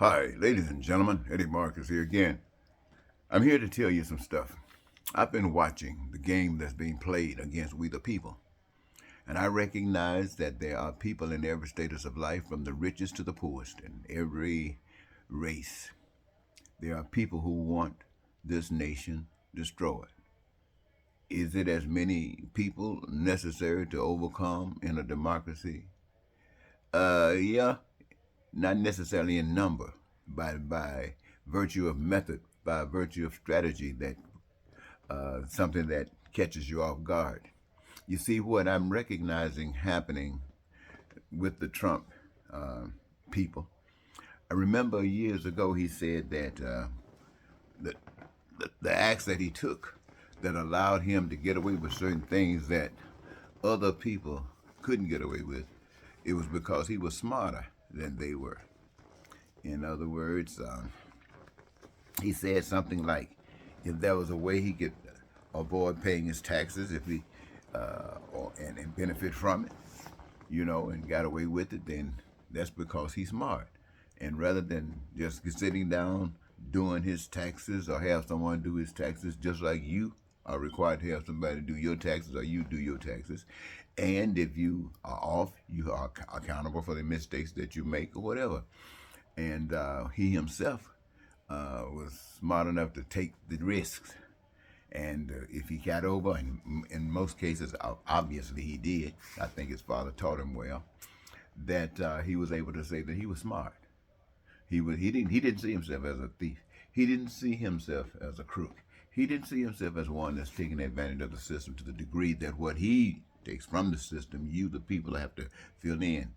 Hi, ladies and gentlemen. Eddie Marcus here again. I'm here to tell you some stuff. I've been watching the game that's being played against we the people, and I recognize that there are people in every status of life, from the richest to the poorest, in every race. There are people who want this nation destroyed. Is it as many people necessary to overcome in a democracy? Yeah, not necessarily in number, but by virtue of method, by virtue of strategy, that something that catches you off guard. You see, what I'm recognizing happening with the Trump uh, people. I remember years ago he said that the, the acts that he took that allowed him to get away with certain things that other people couldn't get away with, it was because he was smarter than they were. In other words, he said something like, if there was a way he could avoid paying his taxes, if he and benefit from it, and got away with it, then that's because he's smart. And rather than just sitting down doing his taxes, or have someone do his taxes, just like you are required to have somebody do your taxes, or you do your taxes. And if you are off, you are accountable for the mistakes that you make or whatever. And he himself was smart enough to take the risks. And if he got over, and in most cases, obviously he did. I think his father taught him well. That he was able to say that he was smart. He didn't see himself as a thief. He didn't see himself as a crook. He didn't see himself as one that's taking advantage of the system to the degree that what he takes from the system, you the people have to fill in.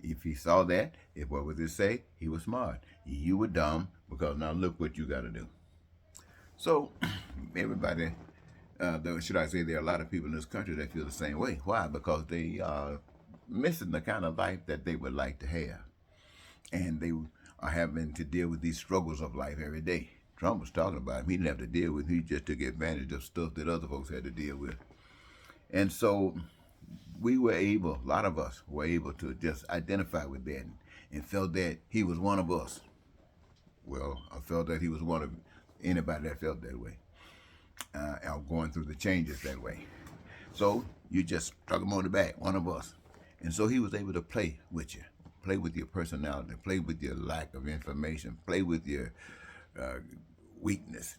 If he saw that, if what would it say? He was smart. You were dumb, because now look what you got to do. So everybody, though, should I say, there are a lot of people in this country that feel the same way. Why? Because they are missing the kind of life that they would like to have, and they are having to deal with these struggles of life every day. Trump was talking about him. He didn't have to deal with it. He just took advantage of stuff that other folks had to deal with. And so we were able, a lot of us were able to just identify with that, and felt that he was one of us. Well, I felt that he was one of anybody that felt that way, going through the changes that way. So you just struck him on the back, one of us. And so he was able to play with you, play with your personality, play with your lack of information, play with your uh, weakness.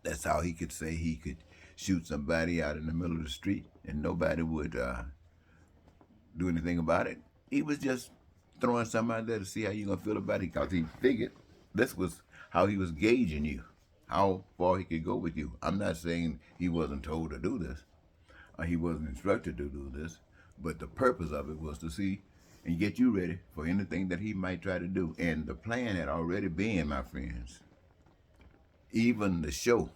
That's how he could say he could shoot somebody out in the middle of the street and nobody would do anything about it. He was just throwing somebody there to see how you gonna feel about it, because he figured this was how he was gauging you, how far he could go with you. I'm not saying he wasn't told to do this, or he wasn't instructed to do this, but the purpose of it was to see and get you ready for anything that he might try to do. And the plan had already been, my friends. Even the show,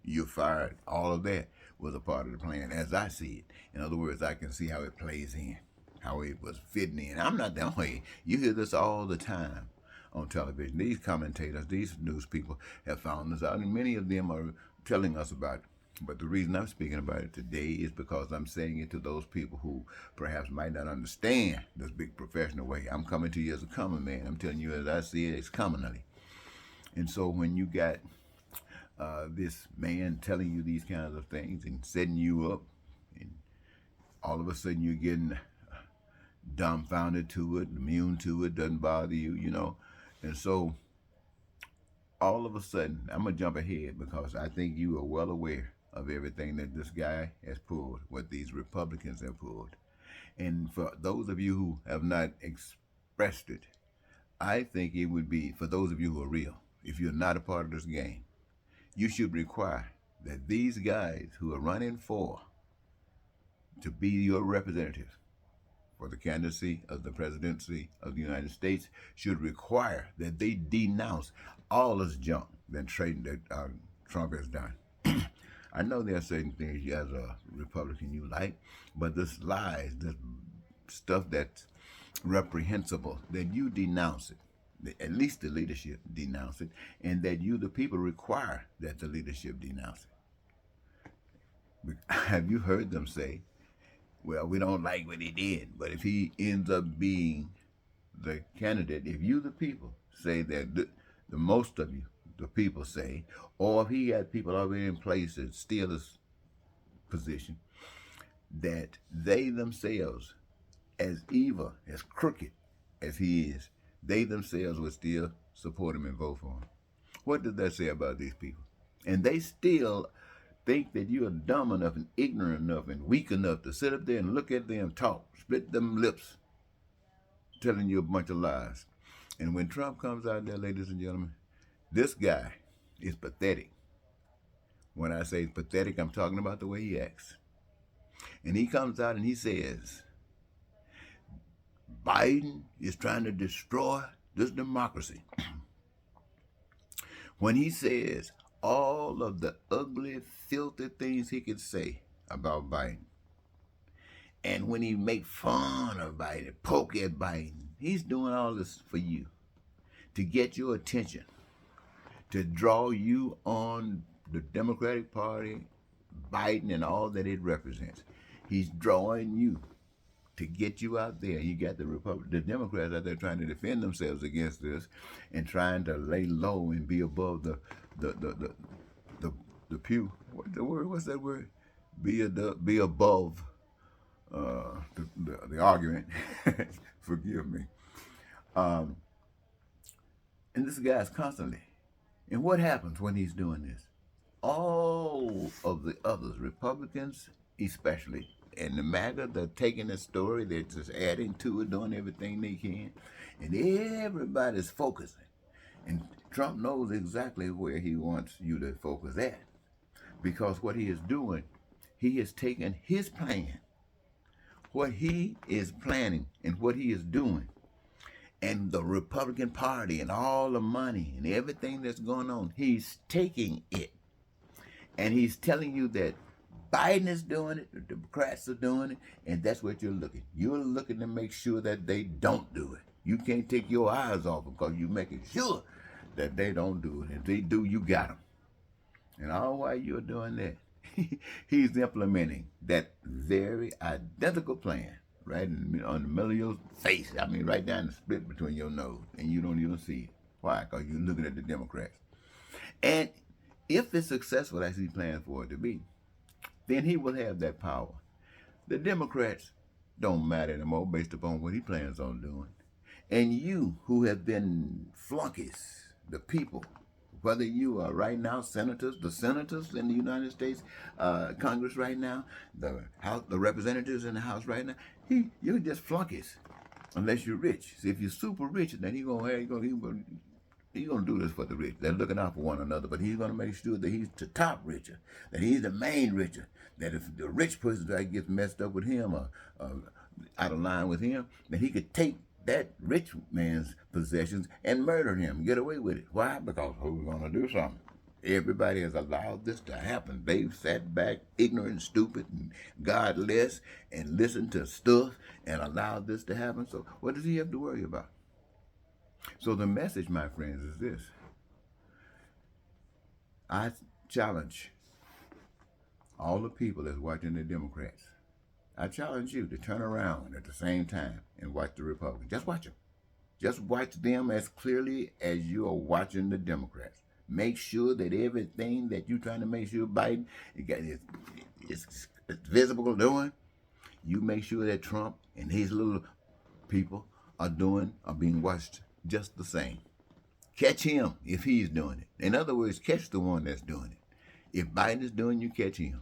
You're Fired, all of that was a part of the plan as I see it. In other words, I can see how it plays in, how it was fitting in. I'm not the only. You hear this all the time on television. These commentators, these news people have found this out, and many of them are telling us about it. But the reason I'm speaking about it today is because I'm saying it to those people who perhaps might not understand this big professional way. I'm coming to you as a common man. I'm telling you as I see it, it's commonly. And so when you got this man telling you these kinds of things and setting you up, and all of a sudden you're getting dumbfounded to it, immune to it, doesn't bother you. And so all of a sudden, I'm going to jump ahead because I think you are well aware of everything that this guy has pulled, what these Republicans have pulled. And for those of you who have not expressed it, I think it would be, for those of you who are real, if you're not a part of this game, you should require that these guys who are running for to be your representatives for the candidacy of the presidency of the United States should require that they denounce all this junk that Trump has done. I know there are certain things you as a Republican you like, but this lies, this stuff that's reprehensible, that you denounce it. At least the leadership denounce it, and that you, the people, require that the leadership denounce it. Have you heard them say, well, we don't like what he did, but if he ends up being the candidate, if you, the people, say that the most of you, the people say, or if he had people already in place that steal his position, that they themselves, as evil, as crooked as he is, they themselves would still support him and vote for him. What does that say about these people? And they still think that you are dumb enough and ignorant enough and weak enough to sit up there and look at them talk, split them lips, telling you a bunch of lies. And when Trump comes out there, ladies and gentlemen, this guy is pathetic. When I say pathetic, I'm talking about the way he acts. And he comes out and he says, Biden is trying to destroy this democracy. When he says all of the ugly, filthy things he could say about Biden, and when he make fun of Biden, poke at Biden, he's doing all this for you, to get your attention, to draw you on the Democratic Party, Biden, and all that it represents. He's drawing you to get you out there. You got the Democrats out there trying to defend themselves against this, and trying to lay low and be above the pew. What's the word? What's that word? Be above the argument. Forgive me. And this guy's constantly. And what happens when he's doing this? All of the others, Republicans especially, and the MAGA, they're taking the story, they're just adding to it, doing everything they can, and everybody's focusing. And Trump knows exactly where he wants you to focus at, because what he is doing, he is taking his plan, what he is planning and what he is doing, and the Republican Party and all the money and everything that's going on, he's taking it. And he's telling you that Biden is doing it, the Democrats are doing it, and that's what you're looking. You're looking to make sure that they don't do it. You can't take your eyes off them because you're making sure that they don't do it. If they do, you got them. And all while you're doing that, he's implementing that very identical plan right on the middle of your face. I mean, right down the split between your nose, and you don't even see it. Why? Because you're looking at the Democrats. And if it's successful as he plans for it to be, then he will have that power. The Democrats don't matter anymore based upon what he plans on doing. And you who have been flunkies, the people, whether you are right now senators, the senators in the United States Congress right now, the House, the representatives in the House right now, you're just flunkies unless you're rich. See, if you're super rich, then he's gonna do this for the rich. They're looking out for one another, but he's gonna make sure that he's the top richer, that he's the main richer. That if the rich person that gets messed up with him or out of line with him, then he could take that rich man's possessions and murder him, get away with it. Why? Because who's gonna do something? Everybody has allowed this to happen. They've sat back, ignorant, stupid, and godless, and listened to stuff and allowed this to happen. So what does he have to worry about? So the message, my friends, is this. I challenge all the people that's watching the Democrats. I challenge you to turn around at the same time and watch the Republicans. Just watch them. Just watch them as clearly as you are watching the Democrats. Make sure that everything that you're trying to make sure Biden is visible doing, you make sure that Trump and his little people are being watched just the same. Catch him if he's doing it. In other words, catch the one that's doing it. If Biden is doing, you catch him.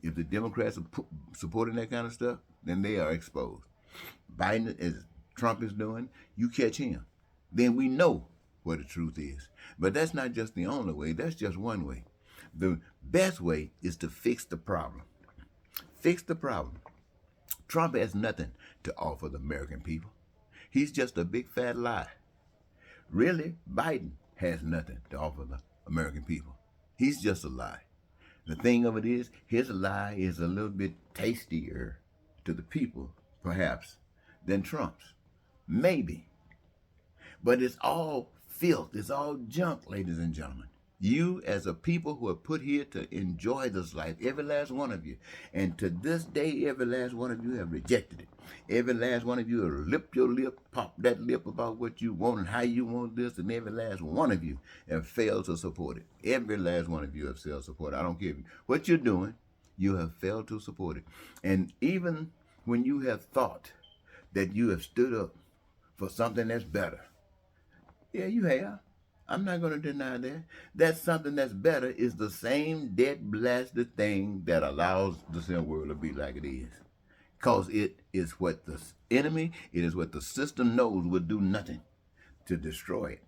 If the Democrats are supporting that kind of stuff, then they are exposed. Trump is doing, you catch him. Then we know what the truth is. But that's not just the only way. That's just one way. The best way is to fix the problem. Fix the problem. Trump has nothing to offer the American people. He's just a big fat lie. Really, Biden has nothing to offer the American people. He's just a lie. The thing of it is, his lie is a little bit tastier to the people, perhaps, than Trump's. Maybe. But it's all filth. It's all junk, ladies and gentlemen. You as a people who are put here to enjoy this life, every last one of you. And to this day, every last one of you have rejected it. Every last one of you have lipped your lip, popped that lip about what you want and how you want this, and every last one of you have failed to support it. Every last one of you have failed to support it. I don't care what you're doing, you have failed to support it. And even when you have thought that you have stood up for something that's better, yeah, you have. I'm not going to deny that. That something that's better is the same dead blasted thing that allows the sin world to be like it is. Because it is what the enemy, it is what the system knows will do nothing to destroy it.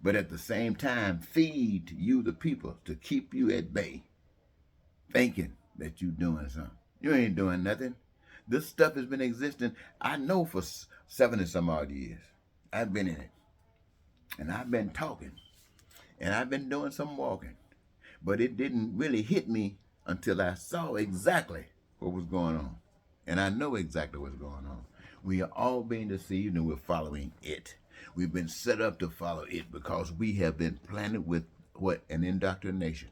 But at the same time, feed you the people to keep you at bay, thinking that you're doing something. You ain't doing nothing. This stuff has been existing, I know, for 70 some odd years. I've been in it. And I've been talking, and I've been doing some walking, but it didn't really hit me until I saw exactly what was going on. And I know exactly what's going on. We are all being deceived, and we're following it. We've been set up to follow it because we have been planted with what? An indoctrination.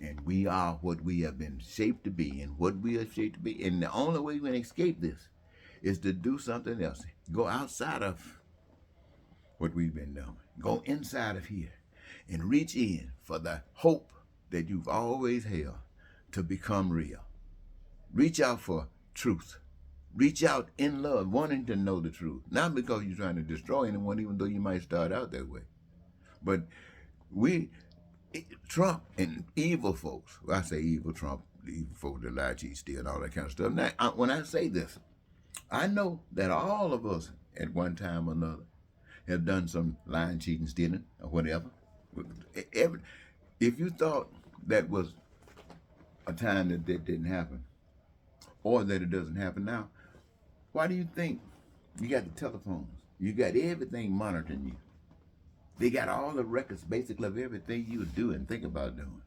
And we are what we have been shaped to be, and what we are shaped to be. And the only way we can escape this is to do something else. Go outside of what we've been doing. Go inside of here and reach in for the hope that you've always held to become real. Reach out for truth. Reach out in love, wanting to know the truth. Not because you're trying to destroy anyone, even though you might start out that way. But Trump and evil folks, well, I say evil Trump, the evil folks that lie, cheat, steal, and all that kind of stuff. Now, when I say this, I know that all of us at one time or another have done some lying, cheating, stealing, or whatever. If you thought that was a time that didn't happen, or that it doesn't happen now, why do you think you got the telephones? You got everything monitoring you. They got all the records, basically, of everything you do and think about doing.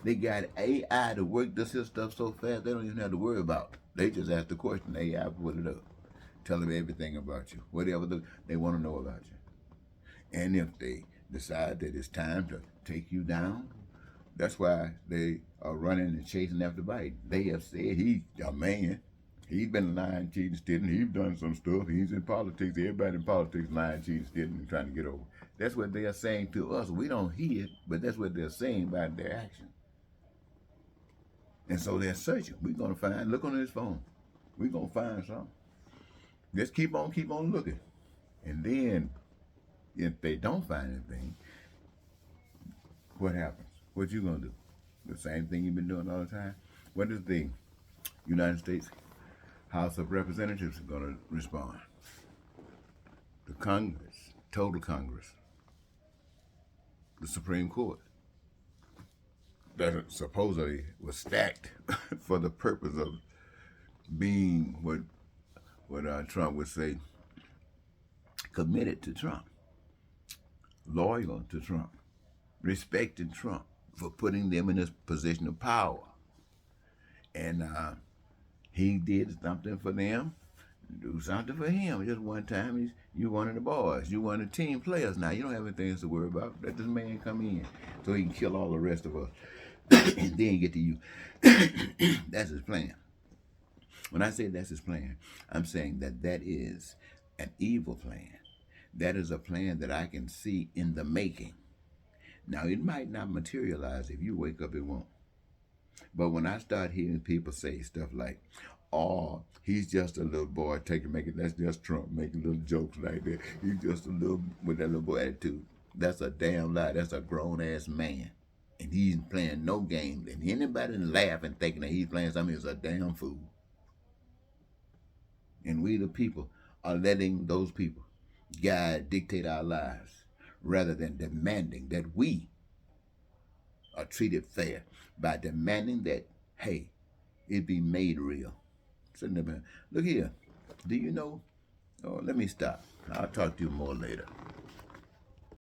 They got AI to work this here stuff so fast they don't even have to worry about it. They just ask the question, AI put it up. Tell them everything about you, whatever they want to know about you. And if they decide that it's time to take you down, that's why they are running and chasing after Biden. They have said he's a man. He's been lying, cheating, stealing. He's done some stuff. He's in politics. Everybody in politics lying, cheating, stealing, and trying to get over. That's what they are saying to us. We don't hear it, but that's what they're saying by their action. And so they're searching. We're going to find, look on his phone. We're going to find something. Just keep on looking. And then, if they don't find anything, what happens? What you going to do? The same thing you've been doing all the time? What is the United States House of Representatives going to respond? The Congress, total Congress, the Supreme Court, that supposedly was stacked for the purpose of being what Trump would say, committed to Trump, loyal to Trump, respecting Trump for putting them in this position of power. And he did something for them, do something for him. Just one time, you one of the boys. You one of the team players now. You don't have anything to worry about. Let this man come in so he can kill all the rest of us and then get to you. That's his plan. When I say that's his plan, I'm saying that is an evil plan. That is a plan that I can see in the making. Now, it might not materialize. If you wake up, it won't. But when I start hearing people say stuff like, oh, he's just a little boy, that's just Trump, making little jokes like that. He's just a little, with that little boy attitude. That's a damn lie. That's a grown-ass man. And he's playing no games. And anybody laughing, thinking that he's playing something is a damn fool. And we, the people, are letting those people dictate our lives rather than demanding that we are treated fair by demanding that, hey, it be made real. Look here. Do you know? Oh, let me stop. I'll talk to you more later.